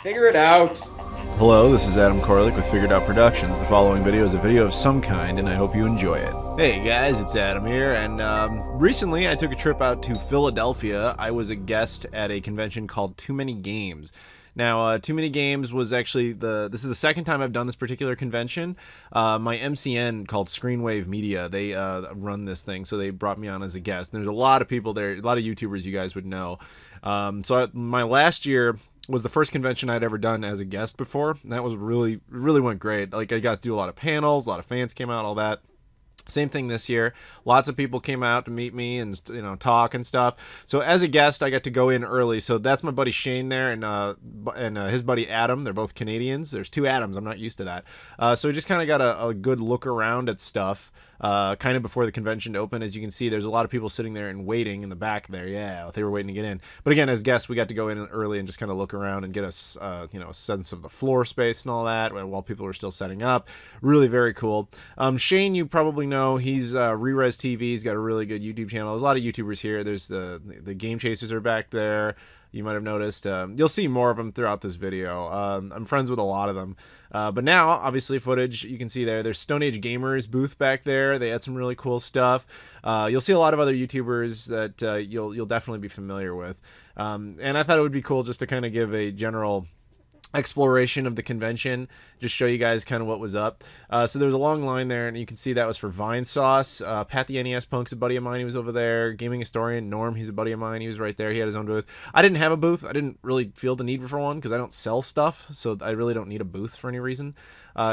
Figure it out. Hello, this is Adam Koralik with Figured Out Productions. The following video is a video of some kind, and I hope you enjoy it. Hey guys, it's Adam here, and recently I took a trip out to Philadelphia. I was a guest at a convention called TooManyGames. Now, TooManyGames was actually this is the second time I've done this particular convention. My MCN called Screenwave Media, they run this thing, so they brought me on as a guest. And there's a lot of people there, a lot of YouTubers you guys would know. My last year was the first convention I'd ever done as a guest before, and that was really went great. Like, I got to do a lot of panels, a lot of fans came out, all that. Same thing this year. Lots of people came out to meet me and, you know, talk and stuff. So as a guest, I got to go in early. So that's my buddy Shane there and his buddy Adam. They're both Canadians. There's two Adams. I'm not used to that. So we just kind of got a good look around at stuff kind of before the convention to open. As you can see, there's a lot of people sitting there and waiting in the back there. Yeah, they were waiting to get in. But again, as guests, we got to go in early and just kind of look around and get us, you know, a sense of the floor space and all that while people were still setting up. Really very cool. Shane, you probably know. He's Re-Res TV. He's got a really good YouTube channel. There's a lot of YouTubers here. There's the Game Chasers are back there. You might have noticed. You'll see more of them throughout this video. I'm friends with a lot of them. But now, obviously, footage you can see there. There's Stone Age Gamers booth back there. They had some really cool stuff. You'll see a lot of other YouTubers that you'll definitely be familiar with. And I thought it would be cool just to kind of give a general exploration of the convention, just show you guys kind of what was up. So there was a long line there, and you can see that was for Vine Sauce. Pat the NES Punk's a buddy of mine. He was over there. Gaming Historian Norm, he's a buddy of mine. He was right there. He had his own booth. I didn't have a booth. I didn't really feel the need for one because I don't sell stuff, so I really don't need a booth for any reason.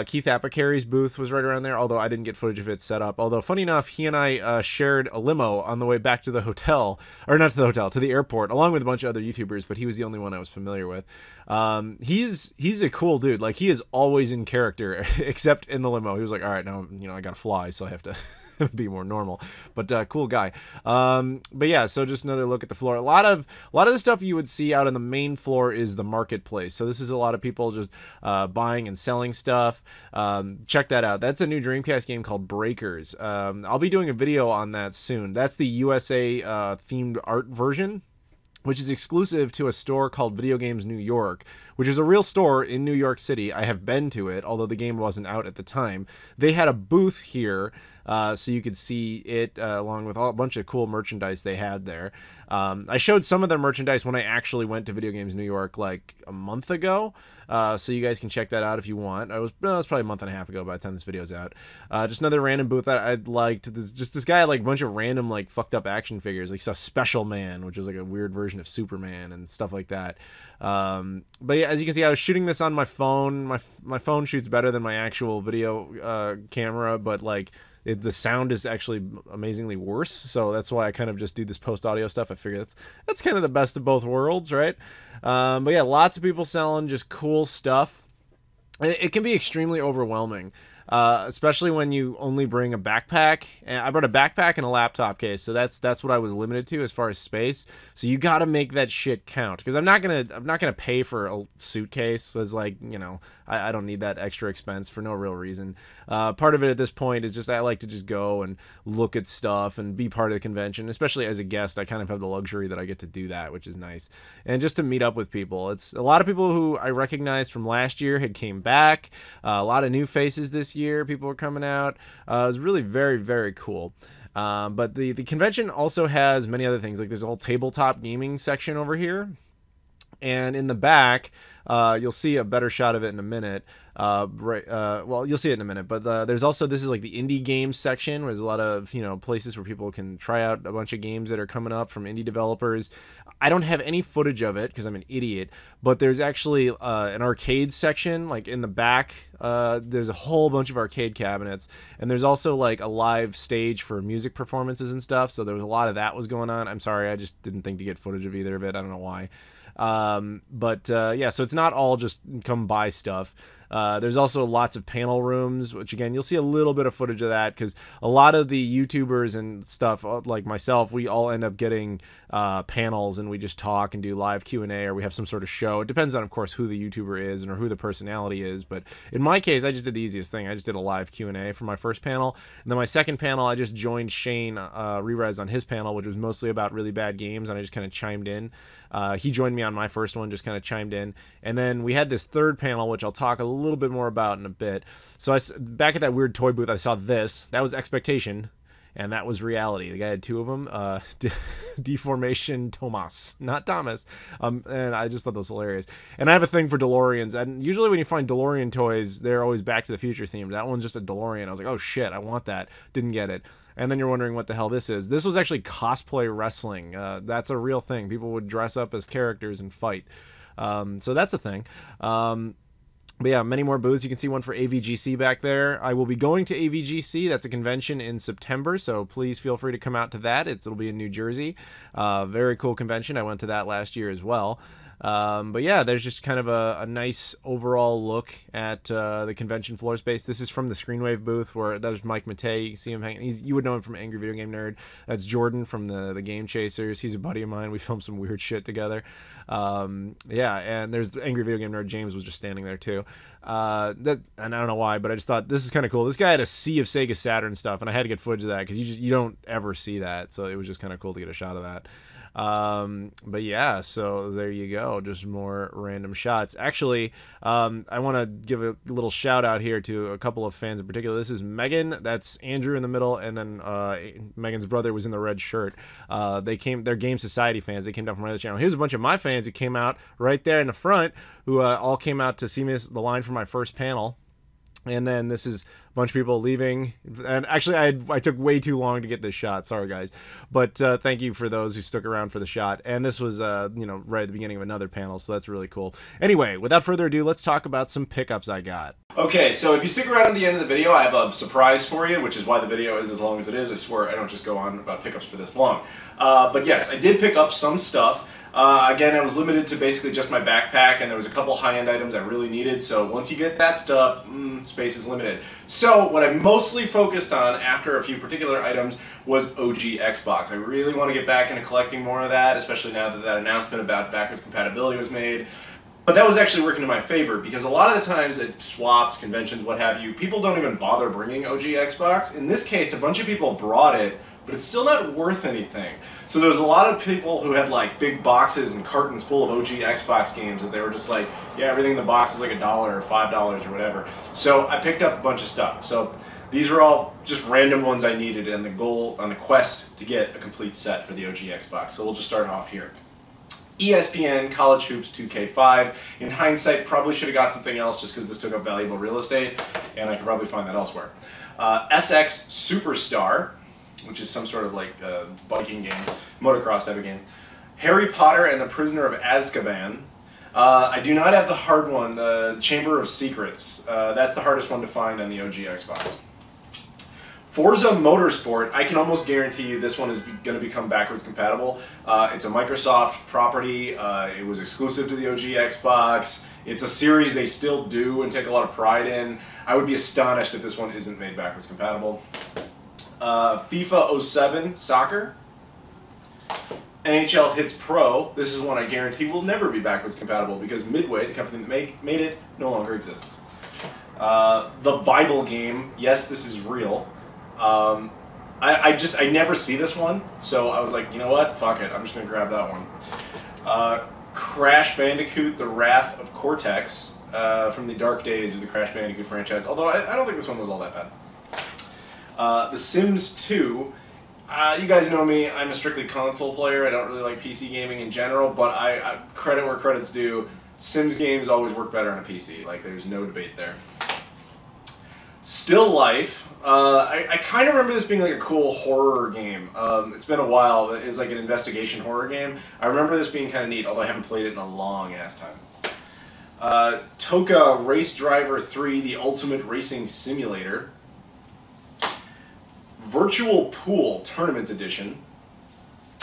Keith Apocary's booth was right around there, although I didn't get footage of it set up. Although, funny enough, he and I shared a limo on the way back to the hotel, or not to the hotel, to the airport, along with a bunch of other YouTubers, but he was the only one I was familiar with. He's a cool dude. Like, he is always in character, except in the limo. He was like, all right, now, you know, I gotta fly, so I have to be more normal, but cool guy. But yeah, so just another look at the floor. A lot of the stuff you would see out on the main floor is the marketplace. So this is a lot of people just buying and selling stuff. Check that out. That's a new Dreamcast game called Breakers. I'll be doing a video on that soon. That's the USA themed art version, which is exclusive to a store called Video Games New York, which is a real store in New York City. I have been to it, although the game wasn't out at the time. They had a booth here, so you could see it along with a bunch of cool merchandise they had there. I showed some of their merchandise when I actually went to Video Games New York like a month ago, so you guys can check that out if you want. It was probably a month and a half ago by the time this video's out. Just another random booth that I liked. This guy had like a bunch of random like fucked up action figures. Like, saw Special Man, which was like a weird version of Superman and stuff like that. But yeah, as you can see, I was shooting this on my phone. My phone shoots better than my actual video camera, but like the sound is actually amazingly worse, so that's why I kind of just do this post audio stuff. I figure that's kind of the best of both worlds, right? But yeah, lots of people selling just cool stuff. It can be extremely overwhelming, especially when you only bring a backpack. And I brought a backpack and a laptop case, so that's what I was limited to as far as space. So you got to make that shit count, because I'm not gonna pay for a suitcase. As, like, you know, I don't need that extra expense for no real reason. Part of it at this point is just I like to just go and look at stuff and be part of the convention. Especially as a guest, I kind of have the luxury that I get to do that, which is nice. And just to meet up with people. It's a lot of people who I recognized from last year had came back. A lot of new faces this year. People were coming out. It was really very cool. But the convention also has many other things. Like, there's a whole tabletop gaming section over here. And in the back, you'll see a better shot of it in a minute. Well, you'll see it in a minute, but there's also, this is like the indie games section, where there's a lot of, you know, places where people can try out a bunch of games that are coming up from indie developers. I don't have any footage of it because I'm an idiot, but there's actually an arcade section, like in the back. There's a whole bunch of arcade cabinets, and there's also like a live stage for music performances and stuff. So there was a lot of that was going on. I'm sorry, I just didn't think to get footage of either of it. I don't know why. Yeah, so it's not all just come buy stuff. There's also lots of panel rooms, which again, you'll see a little bit of footage of that, because a lot of the YouTubers and stuff, like myself, we all end up getting panels and we just talk and do live Q&A, or we have some sort of show. It depends on, of course, who the YouTuber is and or who the personality is. But in my case, I just did the easiest thing. I just did a live Q&A for my first panel. And then my second panel, I just joined Shane Rerez on his panel, which was mostly about really bad games, and I just kind of chimed in. He joined me on my first one, just kind of chimed in. And then we had this third panel, which I'll talk a little bit more about in a bit. So back at that weird toy booth, I saw this. That was expectation. And that was reality. The guy had two of them. Deformation Thomas, not Thomas. And I just thought that was hilarious. And I have a thing for DeLoreans. And usually when you find DeLorean toys, they're always Back to the Future themed. That one's just a DeLorean. I was like, oh shit, I want that. Didn't get it. And then you're wondering what the hell this is. This was actually cosplay wrestling. That's a real thing. People would dress up as characters and fight. So that's a thing. But yeah, many more booths. You can see one for AVGC back there. I will be going to AVGC. That's a convention in September, so please feel free to come out to that. It'll be in New Jersey. Very cool convention. I went to that last year as well. But yeah, there's just kind of a nice overall look at the convention floor space. This is from the Screenwave booth, where there's Mike Matei. You can see him hanging. You would know him from Angry Video Game Nerd. That's Jordan from the Game Chasers. He's a buddy of mine. We filmed some weird shit together. Yeah, and there's the Angry Video Game Nerd. James was just standing there too. And I don't know why, but I just thought this is kind of cool. This guy had a sea of Sega Saturn stuff, and I had to get footage of that because you don't ever see that. So it was just kind of cool to get a shot of that. But yeah, so there you go, just more random shots. Actually, I want to give a little shout out here to a couple of fans in particular. This is Megan, that's Andrew in the middle, and then Megan's brother was in the red shirt. They're Game Society fans. They came down from my other channel. Here's a bunch of my fans who came out right there in the front, who all came out to see me the line for my first panel. And then this is a bunch of people leaving. And actually, I took way too long to get this shot. Sorry, guys. But thank you for those who stuck around for the shot. And this was, right at the beginning of another panel, so that's really cool. Anyway, without further ado, let's talk about some pickups I got. Okay, so if you stick around at the end of the video, I have a surprise for you, which is why the video is as long as it is. I swear I don't just go on about pickups for this long. But yes, I did pick up some stuff. Again, I was limited to basically just my backpack, and there was a couple high-end items I really needed, so once you get that stuff, space is limited. So what I mostly focused on after a few particular items was OG Xbox. I really want to get back into collecting more of that, especially now that that announcement about backwards compatibility was made. But that was actually working in my favor, because a lot of the times at swaps, conventions, what have you, people don't even bother bringing OG Xbox. In this case, a bunch of people brought it, but it's still not worth anything. So there's a lot of people who had like big boxes and cartons full of OG Xbox games that they were just like, yeah, everything in the box is like $1 or $5 or whatever. So I picked up a bunch of stuff. So these are all just random ones I needed, and the goal on the quest to get a complete set for the OG Xbox. So we'll just start off here. ESPN College Hoops 2K5. In hindsight, probably should have got something else just because this took up valuable real estate, and I could probably find that elsewhere. SX Superstar, which is some sort of like biking game, motocross type of game. Harry Potter and the Prisoner of Azkaban. I do not have the hard one, the Chamber of Secrets. That's the hardest one to find on the OG Xbox. Forza Motorsport, I can almost guarantee you this one is going to become backwards compatible. It's a Microsoft property. It was exclusive to the OG Xbox. It's a series they still do and take a lot of pride in. I would be astonished if this one isn't made backwards compatible. FIFA 07 Soccer. NHL Hits Pro. This is one I guarantee will never be backwards compatible because Midway, the company that made it, no longer exists. The Bible game. Yes, this is real. I never see this one, so I was like, you know what? Fuck it. I'm just going to grab that one. Crash Bandicoot, The Wrath of Cortex, from the dark days of the Crash Bandicoot franchise, although I don't think this one was all that bad. The Sims 2, you guys know me, I'm a strictly console player. I don't really like PC gaming in general, but I credit where credit's due. Sims games always work better on a PC, like there's no debate there. Still Life, I kind of remember this being like a cool horror game. It's been a while, it's like an investigation horror game. I remember this being kind of neat, although I haven't played it in a long ass time. Toka Race Driver 3, the Ultimate Racing Simulator. Virtual Pool Tournament Edition.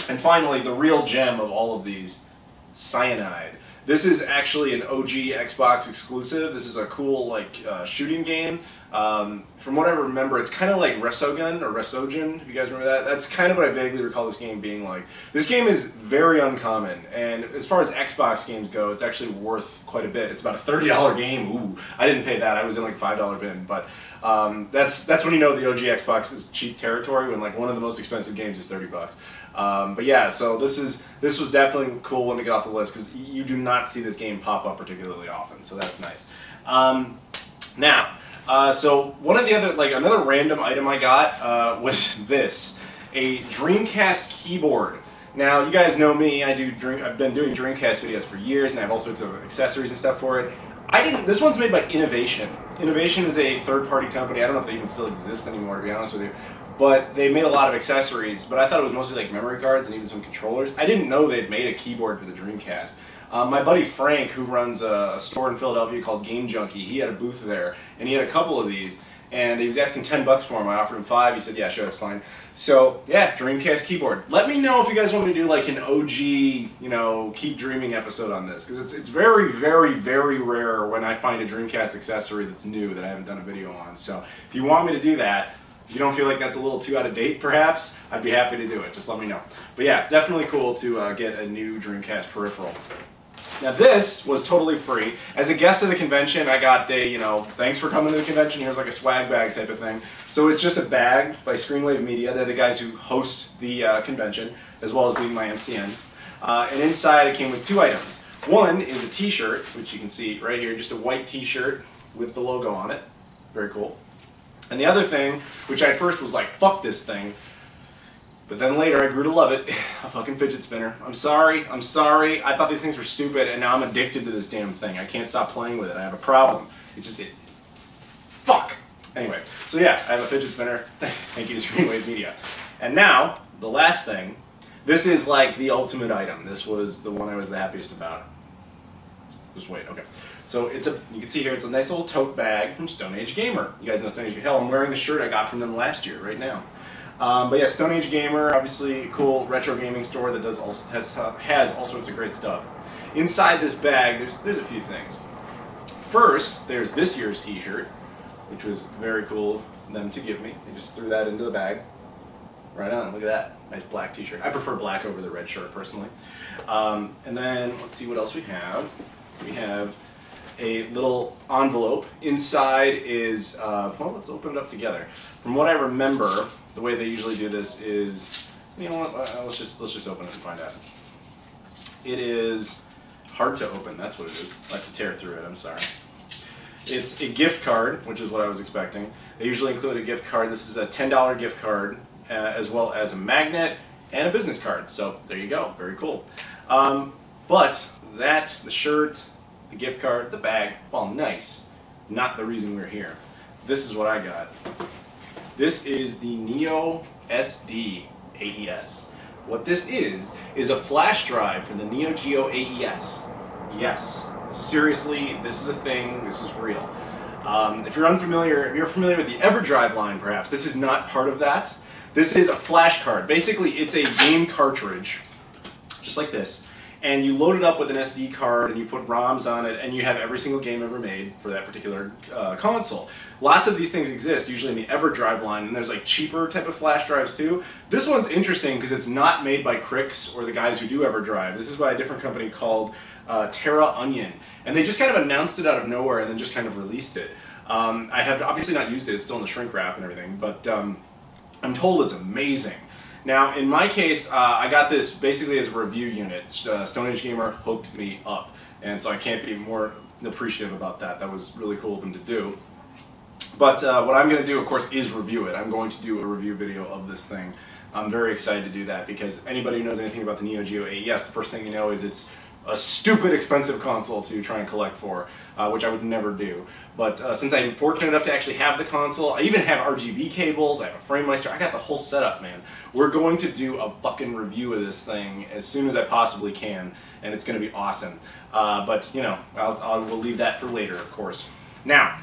And finally, the real gem of all of these, Cyanide. This is actually an OG Xbox exclusive. This is a cool like shooting game. From what I remember, it's kind of like Resogun or Resogun, if you guys remember that. That's kind of what I vaguely recall this game being like. This game is very uncommon, and as far as Xbox games go, it's actually worth quite a bit. It's about a $30 game. Ooh, I didn't pay that. I was in like $5 bin, but that's when you know the OG Xbox is cheap territory, when like one of the most expensive games is $30. But yeah, so this was definitely a cool one to get off the list, because you do not see this game pop up particularly often, so that's nice. So one of the other, like another random item I got was this, a Dreamcast keyboard. Now you guys know me, I've been doing Dreamcast videos for years, and I have all sorts of accessories and stuff for it. This one's made by Innovation. Innovation is a third-party company. I don't know if they even still exist anymore, to be honest with you. But they made a lot of accessories, but I thought it was mostly like memory cards and even some controllers. I didn't know they'd made a keyboard for the Dreamcast. My buddy Frank, who runs a store in Philadelphia called Game Junkie, he had a booth there, and he had a couple of these, and he was asking $10 for them. I offered him $5. He said, yeah, sure, that's fine. So, yeah, Dreamcast keyboard. Let me know if you guys want me to do like an OG, you know, Keep Dreaming episode on this, because it's very, very, very rare when I find a Dreamcast accessory that's new that I haven't done a video on. So, if you want me to do that, if you don't feel like that's a little too out of date, perhaps, I'd be happy to do it. Just let me know. But yeah, definitely cool to get a new Dreamcast peripheral. Now this was totally free. As a guest of the convention, I got a, you know, thanks for coming to the convention, here's like a swag bag type of thing. So it's just a bag by Screenwave Media. They're the guys who host the convention, as well as being my MCN. And inside it came with two items. One is a t-shirt, which you can see right here, just a white t-shirt with the logo on it. Very cool. And the other thing, which I at first was like, fuck this thing, but then later I grew to love it, a fucking fidget spinner. I'm sorry, I thought these things were stupid, and now I'm addicted to this damn thing. I can't stop playing with it, I have a problem. Fuck! Anyway, so yeah, I have a fidget spinner. Thank you to Screenwave Media. And now, the last thing, this is like the ultimate item. This was the one I was the happiest about. Just wait, okay. So you can see here, it's a nice little tote bag from Stone Age Gamer. You guys know Stone Age Gamer. Hell, I'm wearing the shirt I got from them last year, right now. But yeah, Stone Age Gamer, obviously a cool retro gaming store that has all sorts of great stuff. Inside this bag, there's a few things. First, there's this year's t-shirt, which was very cool of them to give me. They just threw that into the bag. Right on, look at that. Nice black t-shirt. I prefer black over the red shirt, personally. And then, let's see what else we have. We have a little envelope. Inside is, well, let's open it up together. From what I remember, the way they usually do this is, you know what, let's just open it and find out. It is hard to open, that's what it is. I have to tear through it, I'm sorry. It's a gift card, which is what I was expecting. They usually include a gift card. This is a $10 gift card, as well as a magnet and a business card. So there you go, very cool. But the shirt, the gift card, the bag, well, nice. Not the reason we're here. This is what I got. This is the Neo SD AES. What this is a flash drive for the Neo Geo AES. Yes, seriously, this is a thing, this is real. If you're familiar with the EverDrive line, perhaps, this is not part of that. This is a flash card. Basically, it's a game cartridge, just like this. And you load it up with an SD card and you put ROMs on it, and you have every single game ever made for that particular console. Lots of these things exist, usually in the EverDrive line, and there's like cheaper type of flash drives too. This one's interesting because it's not made by Crix or the guys who do EverDrive. This is by a different company called Terra Onion. And they just kind of announced it out of nowhere and then just kind of released it. I have obviously not used it, it's still in the shrink wrap and everything, but I'm told it's amazing. Now, in my case, I got this basically as a review unit. Stone Age Gamer hooked me up, and so I can't be more appreciative about that. That was really cool of them to do. But what I'm going to do, of course, is review it. I'm going to do a review video of this thing. I'm very excited to do that because anybody who knows anything about the Neo Geo AES, the first thing you know is it's a stupid expensive console to try and collect for, which I would never do. But since I'm fortunate enough to actually have the console, I even have RGB cables, I have a FrameMeister, I got the whole setup, man. We're going to do a fucking review of this thing as soon as I possibly can, and it's going to be awesome. But, you know, we'll leave that for later, of course. Now,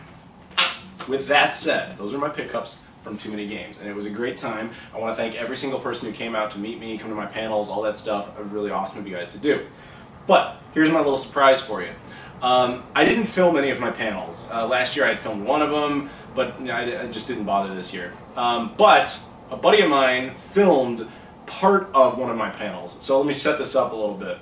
with that said, those are my pickups from TooManyGames, and it was a great time. I want to thank every single person who came out to meet me, come to my panels, all that stuff. Really awesome of you guys to do. But here's my little surprise for you. I didn't film any of my panels. Last year I had filmed one of them, but I just didn't bother this year. But a buddy of mine filmed part of one of my panels. So let me set this up a little bit.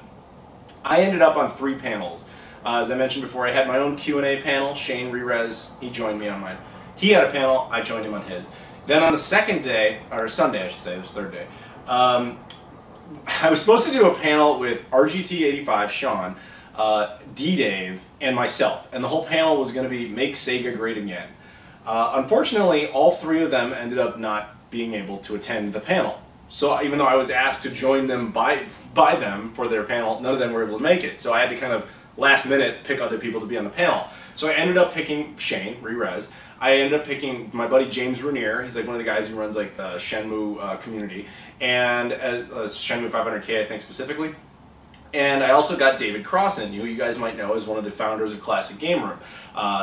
I ended up on 3 panels. As I mentioned before, I had my own Q&A panel. Shane Rerez, he joined me on mine. He had a panel, I joined him on his. Then on the second day, or Sunday I should say, it was the third day, I was supposed to do a panel with RGT85, Sean, D-Dave, and myself. And the whole panel was going to be Make Sega Great Again. Unfortunately, all 3 of them ended up not being able to attend the panel. So even though I was asked to join them by them for their panel, none of them were able to make it. So I had to kind of last minute pick other people to be on the panel. So I ended up picking Shane Rerez. I ended up picking my buddy James Renier. He's like one of the guys who runs like the Shenmue community, and Shenmue 500K I think specifically. And I also got David Crossan, who you guys might know as one of the founders of Classic Game Room.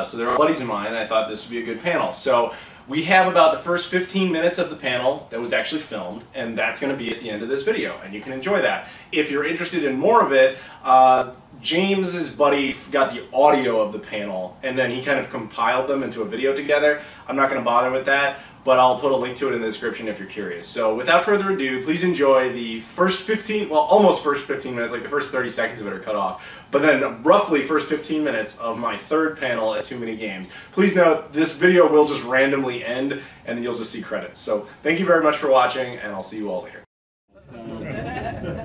So they're buddies of mine, and I thought this would be a good panel. So we have about the first 15 minutes of the panel that was actually filmed, and that's going to be at the end of this video, and you can enjoy that. If you're interested in more of it, James's buddy got the audio of the panel, and then he kind of compiled them into a video together. I'm not going to bother with that, but I'll put a link to it in the description if you're curious. So without further ado, please enjoy the first 15, well almost first 15 minutes, like the first 30 seconds of it are cut off, but then roughly first 15 minutes of my third panel at TooManyGames. Please note, this video will just randomly end, and then you'll just see credits. So thank you very much for watching, and I'll see you all later.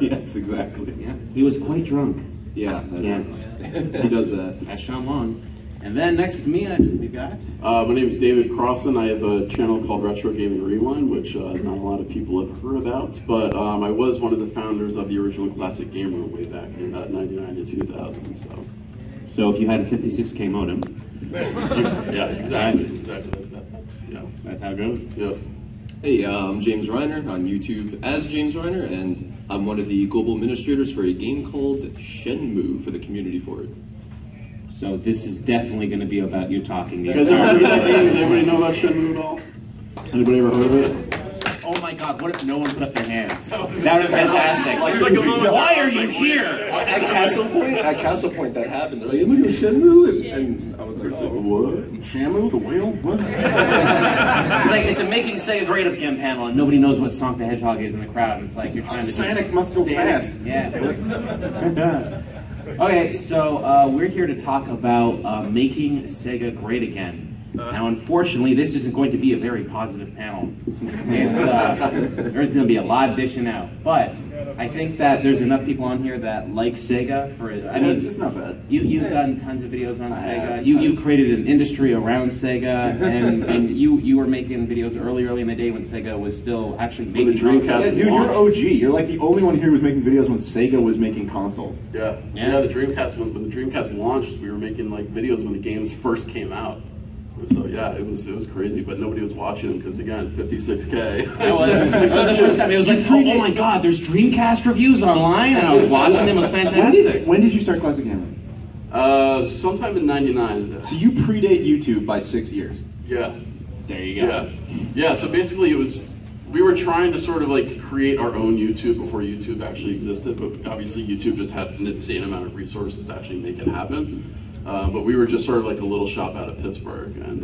Yes, exactly. Yeah, he was quite drunk. Yeah, he does that. At Shamon. And then next to me, we got... my name is David Crossan. I have a channel called Retro Gaming Rewind, which not a lot of people have heard about, but I was one of the founders of the original Classic Game Room way back in 99 to 2000. So if you had a 56K modem... Yeah, exactly. That's how it goes? Yep. Hey, I'm James Reiner on YouTube as James Reiner, and I'm one of the global administrators for a game called Shenmue for the community for it. So this is definitely going to be about you talking. You guys ever heard of that game? Does anybody know about Shenmue at all? Anybody ever heard of it? Oh my god, what if no one put up their hands? That would be fantastic. Why are you here? At Castle Point that happened. They're like, look at Shenmue, and I was like, oh, what? Shamu, the whale? What? Like, it's a Making Sega Great Again panel, and nobody knows what Sonic the Hedgehog is in the crowd. And it's like you're trying to. Sonic must go fast. Yeah. Okay, so we're here to talk about making Sega great again. Now, unfortunately, this isn't going to be a very positive panel. It's, there's going to be a lot dishing out, but I think that there's enough people on here that like Sega. I mean, it's not bad. You've done tons of videos on Sega. You've created an industry around Sega, and you were making videos early in the day when Sega was still actually making the Dreamcast. Yeah, dude, you're OG. You're like the only one here who was making videos when Sega was making consoles. Yeah. The Dreamcast. When the Dreamcast launched, we were making like videos when the games first came out. So yeah, it was crazy, but nobody was watching them because again, 56K. So the first time it was like, oh my god, there's Dreamcast reviews online, and I was watching them. It was fantastic. When did you start Classic Gaming? Sometime in '99. So you predate YouTube by 6 years. Yeah. There you go. Yeah. So basically, we were trying to sort of like create our own YouTube before YouTube actually existed, but obviously YouTube just had an insane amount of resources to actually make it happen. But we were just sort of like a little shop out of Pittsburgh, and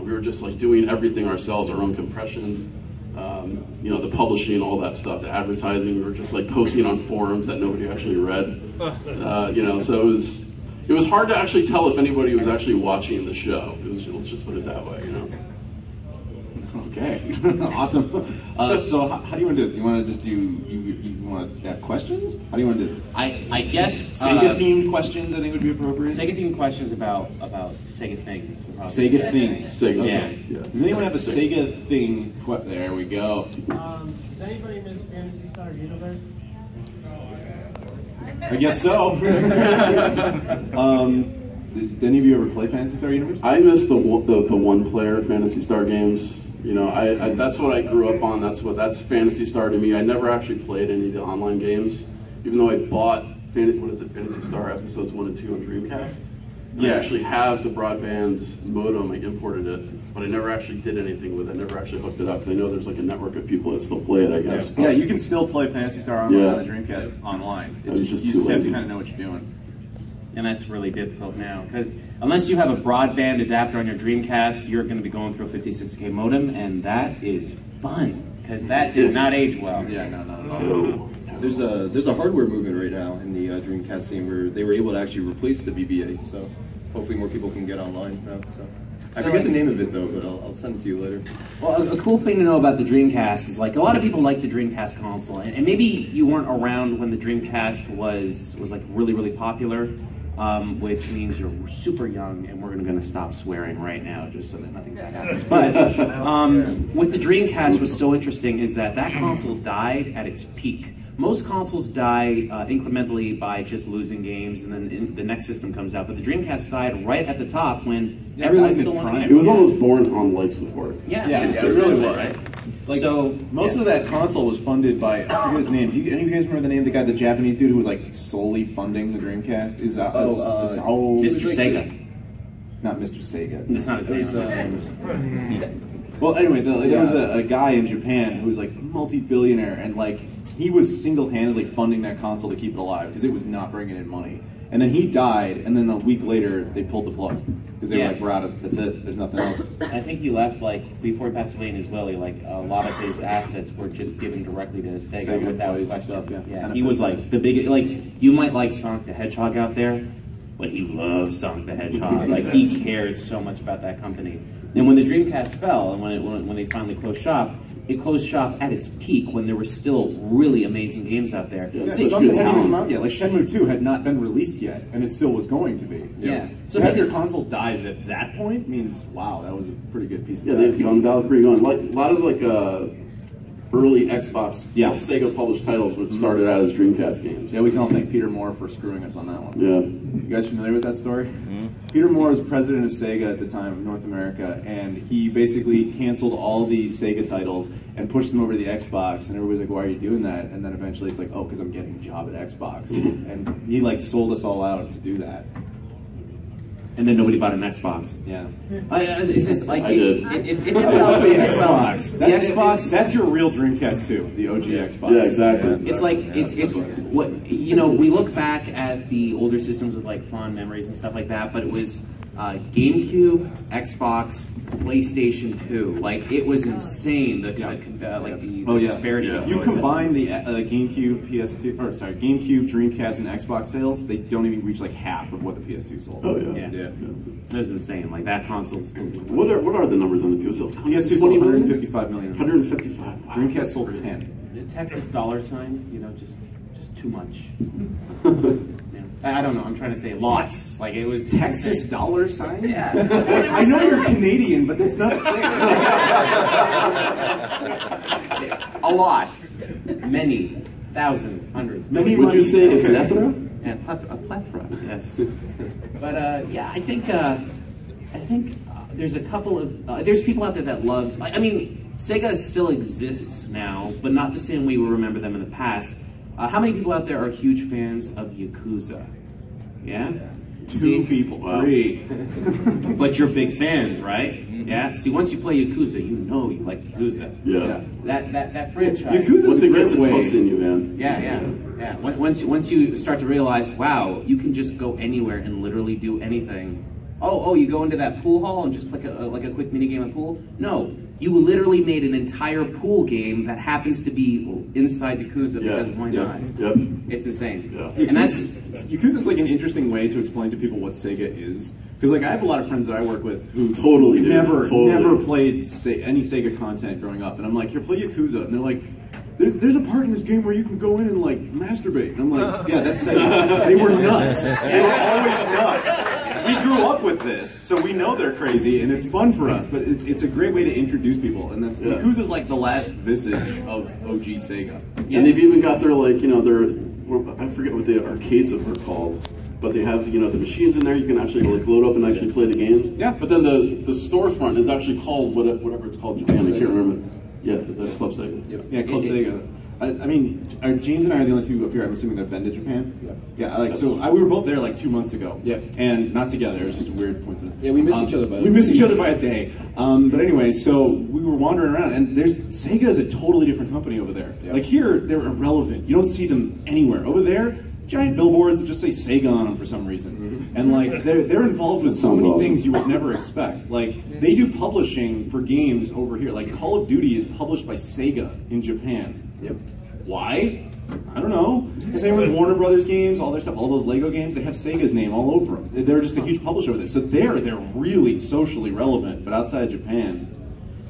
we were just like doing everything ourselves, our own compression, the publishing, all that stuff, the advertising. We were just like posting on forums that nobody actually read, so it was hard to actually tell if anybody was actually watching the show. Let's just put it that way, Okay, awesome. So how do you want to do this? You want to just do, you want to have questions? How do you want to do this? I guess Sega-themed questions I think would be appropriate. Sega-themed questions about Sega things. Sega things. Sega. Yeah. Does anyone have a Sega thing? There we go. Does anybody miss Phantasy Star Universe? I guess so. Did any of you ever play Phantasy Star Universe? I miss the one-player Phantasy Star games. That's what I grew up on. That's Phantasy Star to me. I never actually played any of the online games, even though I bought Phantasy Star episodes 1 and 2 on Dreamcast. Yeah. I actually have the broadband modem. I imported it, but I never actually did anything with it. I never actually hooked it up because I know there's like a network of people that still play it, I guess. Yeah, you can still play Phantasy Star online on the Dreamcast online. You just have to kind of know what you're doing. And that's really difficult now, because unless you have a broadband adapter on your Dreamcast, you're going to be going through a 56K modem, and that is fun, because that did not age well. Yeah, no, not at all. There's a hardware movement right now in the Dreamcast scene where they were able to actually replace the BB-8, so hopefully more people can get online now. So. I forget the name of it though, but I'll send it to you later. Well, a cool thing to know about the Dreamcast is like a lot of people like the Dreamcast console, and maybe you weren't around when the Dreamcast was like really popular, which means you're super young, and we're gonna stop swearing right now just so that nothing bad happens. But with the Dreamcast, what's so interesting is that console died at its peak. Most consoles die incrementally by just losing games, and then the next system comes out. But the Dreamcast died right at the top when everyone still wanted it. It was almost born on life support. Yeah, it really was. Right? Like, so most of that console was funded by, I forget his name. Any of you guys remember the name of the guy, the Japanese dude who was like solely funding the Dreamcast? Mr. Sega. Not Mr. Sega. That's not his name. Well, anyway, there was a guy in Japan who was like multi-billionaire, and like he was single-handedly funding that console to keep it alive because it was not bringing in money. And then he died, and then a week later they pulled the plug because they were like, "We're out of. That's it. There's nothing else." I think he left like before he passed away in his will. Like a lot of his assets were just given directly to Sega without question. Stuff, yeah, he was like the biggest. Like you might like Sonic the Hedgehog out there, but he loved Sonic the Hedgehog. Like he cared so much about that company. And when the Dreamcast fell, and when they finally closed shop, it closed shop at its peak when there were still really amazing games out there. Yeah, something hadn't come out yet. Like Shenmue 2 had not been released yet, and it still was going to be. Yeah. So to have your console died at that point means, wow, that was a pretty good piece of Yeah, they've done Valkyrie going. Like a lot of like early Xbox, Sega published titles which started out as Dreamcast games. Yeah, we can all thank Peter Moore for screwing us on that one. Yeah. You guys familiar with that story? Peter Moore was president of Sega at the time of North America, and he basically canceled all the Sega titles and pushed them over to the Xbox, and everybody's like, why are you doing that? And then eventually it's like, oh, because I'm getting a job at Xbox. And he like sold us all out to do that. And then nobody bought an Xbox. Yeah. It's just like I did. It's about the Xbox. The Xbox. That's your real Dreamcast 2, the OG Xbox. Yeah, exactly. It's like it's what we look back at the older systems with like fond memories and stuff like that, but it was GameCube, Xbox, PlayStation 2. Like it was insane. The disparity. Yeah. You combine the GameCube, PS2, or sorry, GameCube, Dreamcast, and Xbox sales, they don't even reach like half of what the PS2 sold. Oh yeah. Yeah. It was insane. Like that console's. What are the numbers on the PS2? PS2 sold 155 million. 155. Wow. Dreamcast sold 10. The Texas dollar sign, just too much. I don't know. I'm trying to say lots. Like it was Texas dollar sign? Yeah. I know you're Canadian, but that's not a thing. A lot. Many. Thousands. Hundreds. Many. Would you say a plethora? Yeah, a plethora. Yes. But yeah, I think there's a couple of there's people out there that love. I mean, Sega still exists now, but not the same way we remember them in the past. How many people out there are huge fans of Yakuza? Yeah? Two people. Wow. 3. But you're big fans, right? Yeah? See, once you play Yakuza, you know you like Yakuza. Yeah. That franchise. Yakuza's a great way. Hooks in you, man. Yeah. Once you start to realize, wow, you can just go anywhere and literally do anything. Oh, you go into that pool hall and just play like a quick mini game of pool? No. You literally made an entire pool game that happens to be inside Yakuza because why not? Yep. It's insane. Yeah. And that's Yakuza's like an interesting way to explain to people what Sega is. Because like I have a lot of friends that I work with who never played any Sega content growing up, and I'm like, here, play Yakuza, and they're like, there's a part in this game where you can go in and like masturbate, and I'm like, yeah, that's Sega. They were nuts. They were always nuts. We grew up with this, so we know they're crazy, and it's fun for us. But it's a great way to introduce people, and that's Yakuza's like the last visage of OG Sega. Yeah. And they've even got their I forget what the arcades are called, but they have the machines in there. You can actually like load up and actually play the games. Yeah. But then the storefront is actually called whatever it's called in Japan. I can't remember. Yeah, is that Club Sega? Yeah, Club Sega. I mean, James and I are the only two up here. I'm assuming that have been to Japan. Yeah. We were both there like 2 months ago. Yeah. And not together. It was just a weird coincidence. Yeah, we missed each other by a day. We missed each other by a day. But anyway, so we were wandering around, and Sega is a totally different company over there. Yeah. Like here, they're irrelevant. You don't see them anywhere. Over there, giant billboards that just say Sega on them for some reason. And like they're involved with so many things you would never expect. Like they do publishing for games over here. Like Call of Duty is published by Sega in Japan. Yep. Why? I don't know. Same with Warner Brothers games, all their stuff, all those Lego games, they have Sega's name all over them. They're just a huge publisher over there. So they're really socially relevant, but outside of Japan.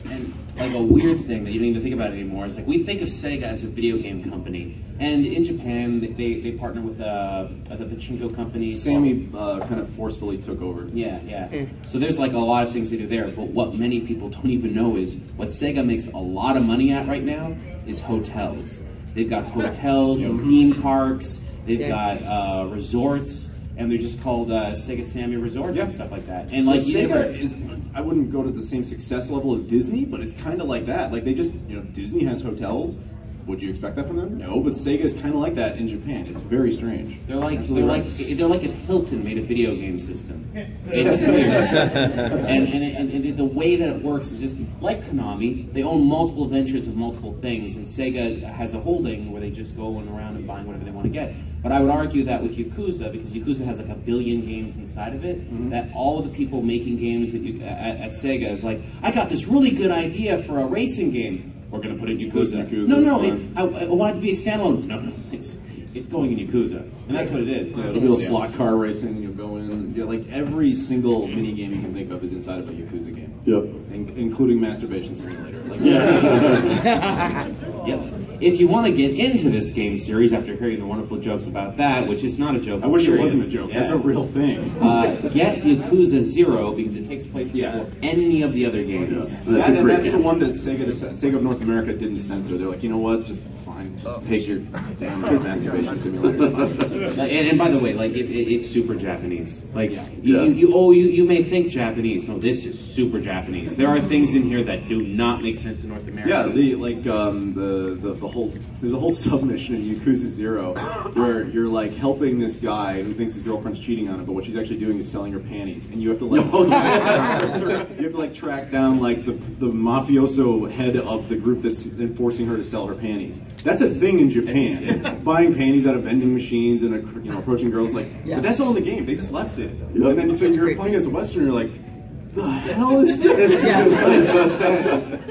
And like a weird thing that you don't even think about anymore is like we think of Sega as a video game company, and in Japan they partner with the pachinko company. Sammy kind of forcefully took over. Yeah. So there's like a lot of things they do there, but what many people don't even know is what Sega makes a lot of money at right now is hotels. They've got hotels and theme parks. They've got resorts, and they're just called Sega Sammy Resorts and stuff like that. And like Sega is, I wouldn't go to the same success level as Disney, but it's kind of like that. Like they just, Disney has hotels. Would you expect that from them? No, but Sega is kind of like that in Japan. It's very strange. They're like if Hilton made a video game system. It's weird, and the way that it works is just like Konami. They own multiple ventures of multiple things, and Sega has a holding where they just go around and buying whatever they want to get. But I would argue that with Yakuza, because Yakuza has like 1 billion games inside of it, that all of the people making games at Sega is like, I got this really good idea for a racing game. We're going to put it in Yakuza. No, I want it to be a standalone. No, it's going in Yakuza. And that's what it is. Yeah, it'll be a slot car racing, and you'll go in. Like every single mini game you can think of is inside of a Yakuza game. Yep. Including Masturbation Simulator. Like, Yep. If you want to get into this game series after hearing the wonderful jokes about that, which is not a joke, I wish serious, it wasn't a joke. Yeah. That's a real thing. Get Yakuza 0 because it takes place before any of the other games. Yeah. That's the one that Sega of North America didn't censor. They're like, you know what? Just fine. Just take your damn Masturbation Simulator. And by the way, like it's super Japanese. Like you may think Japanese. No, this is super Japanese. There are things in here that do not make sense in North America. Yeah, there's a whole submission in Yakuza 0 where you're like helping this guy who thinks his girlfriend's cheating on him, but what she's actually doing is selling her panties, and you have to like track down like the mafioso head of the group that's enforcing her to sell her panties. That's a thing in Japan. Buying panties out of vending machines and approaching girls like, but that's all in the game. They just left it, and then so you're playing as a Western, you're like, the hell is this?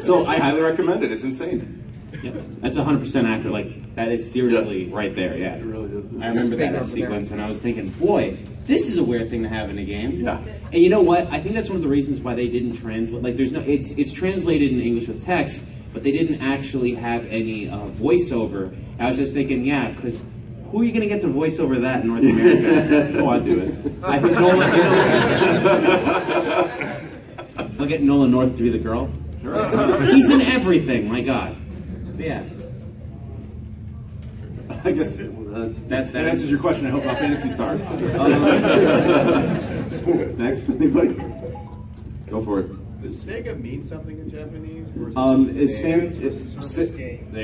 So I highly recommend it. It's insane. Yeah, that's 100% accurate. Like that is seriously right there. Yeah, it really is. I remember that sequence, and I was thinking, boy, this is a weird thing to have in a game. Yeah. And you know what? I think that's one of the reasons why they didn't translate. Like, there's no. It's translated in English with text, but they didn't actually have any voiceover. I was just thinking, yeah, because who are you going to get to voice over that in North America? Oh, I'd do it. I think Nolan. I'll get Nolan North to be the girl. He's in everything. My God. Yeah. I guess that answers your question. I hope about Fantasy Star. Next, anybody? Go for it. Does Sega mean something in Japanese? Or it stands. There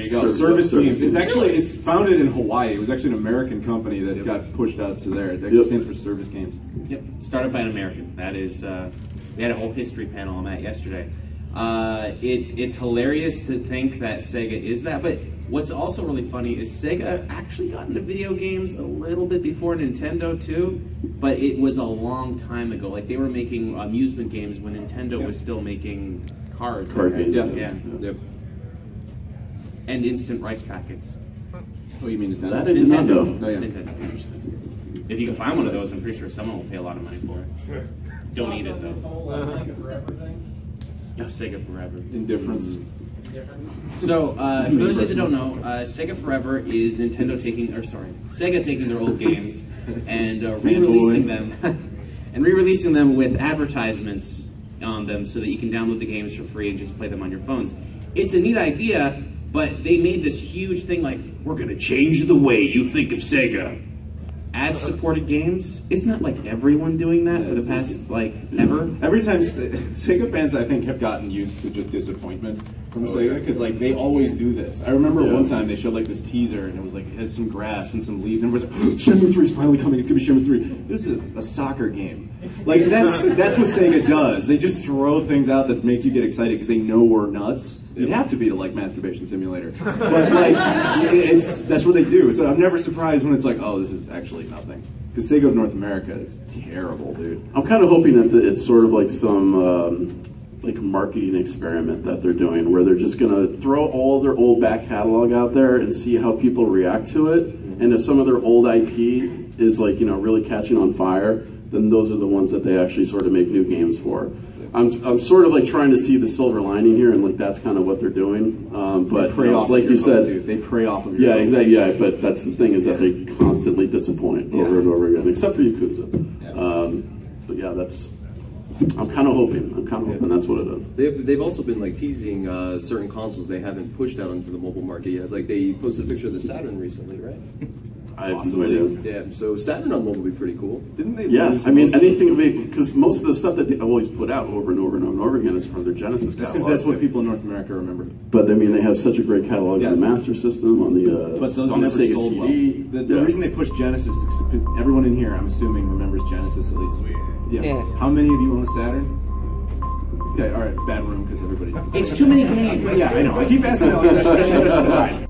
you go. Service games. It's founded in Hawaii. It was actually an American company that got pushed out to there. It actually stands for Service Games. Yep. Started by an American. That is. We had a whole history panel on that yesterday. It's hilarious to think that Sega is that, but what's also really funny is Sega actually got into video games a little bit before Nintendo too, but it was a long time ago. Like they were making amusement games when Nintendo was still making cards. Card games. Yeah. Yep. And instant rice packets. Oh, you mean Nintendo? That is Nintendo. Oh, yeah. Nintendo. Interesting. If you can find one of those, I'm pretty sure someone will pay a lot of money for it. Don't eat it though. Sega Forever thing? Oh, Sega Forever. Indifference. So, for those of you that don't know, Sega Forever is Sega taking their old games and re-releasing them, with advertisements on them so that you can download the games for free and just play them on your phones. It's a neat idea, but they made this huge thing like, we're going to change the way you think of Sega. Ad-supported games? Isn't that like everyone doing that for the past, like, ever? Every time, Sega fans, I think, have gotten used to just disappointment. from Sega, because like they always do this. I remember one time they showed like this teaser and it was like it has some grass and some leaves and everyone's like, oh, Shenmue 3 is finally coming. It's gonna be Shenmue 3. This is a soccer game. Like that's what Sega does. They just throw things out that make you get excited because they know we're nuts. You'd have to be to like Masturbation Simulator, but like that's what they do. So I'm never surprised when it's like, oh, this is actually nothing. Because Sega of North America is terrible, dude. I'm kind of hoping that it's sort of like some like marketing experiment that they're doing, where they're just gonna throw all their old back catalog out there and see how people react to it. And if some of their old IP is like, you know, really catching on fire, then those are the ones that they actually sort of make new games for. I'm sort of like trying to see the silver lining here, and like that's kind of what they're doing. But prey off like you said, dude. They prey off of your yeah, exactly. Yeah, but that's the thing, is that they constantly disappoint over and over again, except for Yakuza. But yeah, I'm kind of hoping that's what it is. They've also been like teasing certain consoles they haven't pushed out onto the mobile market yet. Like they posted a picture of the Saturn recently, right? I have no idea. Yeah, so Saturn on mobile would be pretty cool. Didn't they? Yeah, I mean anything, because most of the stuff that they've always put out over and over and over and over again is from their Genesis catalog. That's because that's what people in North America remember. But I mean, they have such a great catalog on the Master System, on the but those on the never Sega sold CD. well. The reason they pushed Genesis is everyone in here, I'm assuming, remembers Genesis at least. Yeah. How many of you own a Saturn? Okay, all right, bad room because everybody. It's too many games. Yeah, I know. I keep asking that.